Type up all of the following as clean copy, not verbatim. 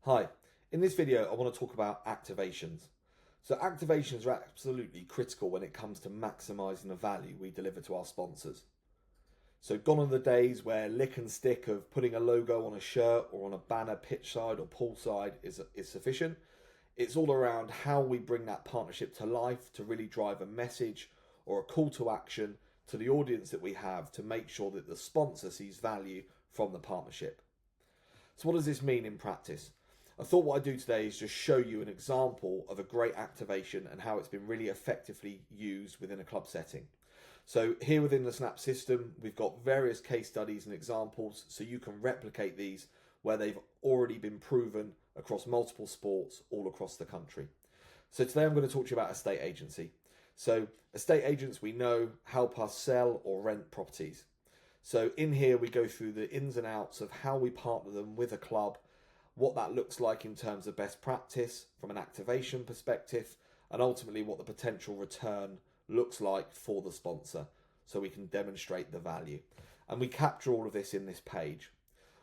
Hi, in this video I want to talk about activations. So activations are absolutely critical when it comes to maximising the value we deliver to our sponsors. So gone are the days where lick and stick of putting a logo on a shirt or on a banner pitch side or poolside is sufficient. It's all around how we bring that partnership to life to really drive a message or a call to action to the audience that we have to make sure that the sponsor sees value from the partnership. So what does this mean in practice? I thought what I'd do today is just show you an example of a great activation and how it's been really effectively used within a club setting. So here within the Snap system, we've got various case studies and examples so you can replicate these where they've already been proven across multiple sports all across the country. So today I'm going to talk to you about estate agency. So estate agents, we know, help us sell or rent properties. So in here we go through the ins and outs of how we partner them with a club, what that looks like in terms of best practice from an activation perspective, and ultimately what the potential return looks like for the sponsor so we can demonstrate the value. And we capture all of this in this page.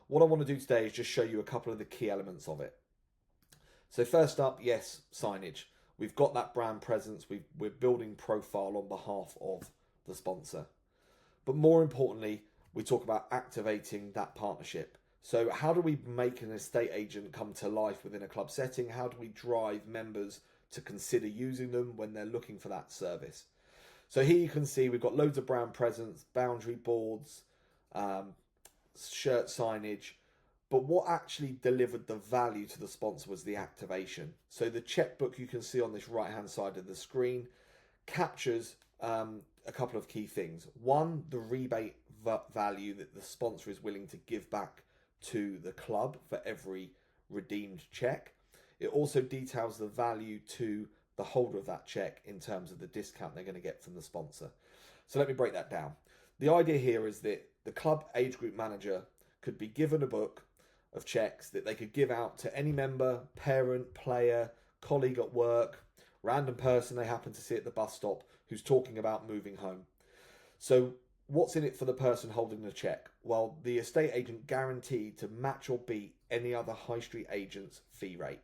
What I want to do today is just show you a couple of the key elements of it. So first up, yes, signage. We've got that brand presence. We're building profile on behalf of the sponsor. But more importantly, we talk about activating that partnership. So how do we make an estate agent come to life within a club setting? How do we drive members to consider using them when they're looking for that service? So here you can see we've got loads of brand presence, boundary boards, shirt signage. But what actually delivered the value to the sponsor was the activation. So the checkbook you can see on this right-hand side of the screen captures a couple of key things. One, the rebate value that the sponsor is willing to give back to the club for every redeemed check. It also details the value to the holder of that check in terms of the discount they're going to get from the sponsor. So let me break that down. The idea here is that the club age group manager could be given a book of checks that they could give out to any member, parent, player, colleague at work, random person they happen to see at the bus stop who's talking about moving home. So what's in it for the person holding the check? Well, the estate agent guaranteed to match or beat any other high street agent's fee rate.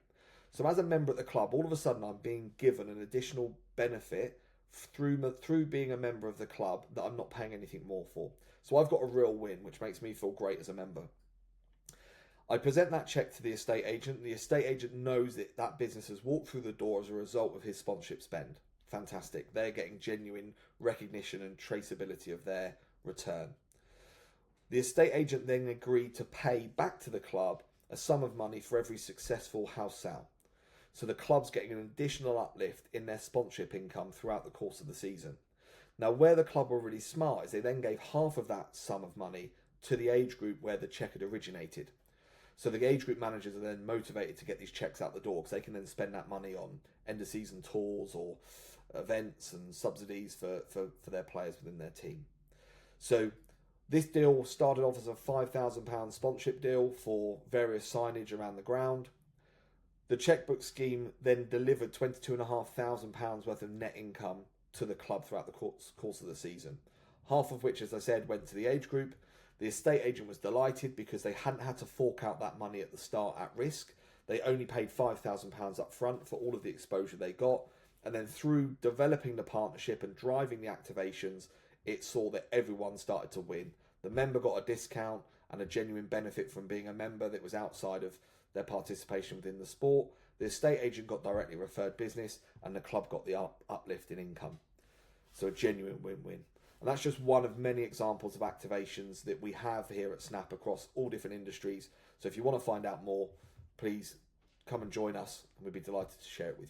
So as a member at the club, all of a sudden I'm being given an additional benefit through being a member of the club that I'm not paying anything more for. So I've got a real win, which makes me feel great as a member. I present that check to the estate agent. The estate agent knows that that business has walked through the door as a result of his sponsorship spend. Fantastic. They're getting genuine recognition and traceability of their return. The estate agent then agreed to pay back to the club a sum of money for every successful house sale. So the club's getting an additional uplift in their sponsorship income throughout the course of the season. Now, where the club were really smart is they then gave half of that sum of money to the age group where the check had originated. So the age group managers are then motivated to get these checks out the door because they can then spend that money on end of season tours or events and subsidies for their players within their team. So this deal started off as a £5,000 sponsorship deal for various signage around the ground. The checkbook scheme then delivered £22,500 worth of net income to the club throughout the course of the season. Half of which, as I said, went to the age group. The estate agent was delighted because they hadn't had to fork out that money at the start at risk. They only paid £5,000 up front for all of the exposure they got. And then through developing the partnership and driving the activations, it saw that everyone started to win. The member got a discount and a genuine benefit from being a member that was outside of their participation within the sport. The estate agent got directly referred business and the club got the uplift in income. So a genuine win-win. And that's just one of many examples of activations that we have here at Snap across all different industries. So if you want to find out more, please come and join us and we'd be delighted to share it with you.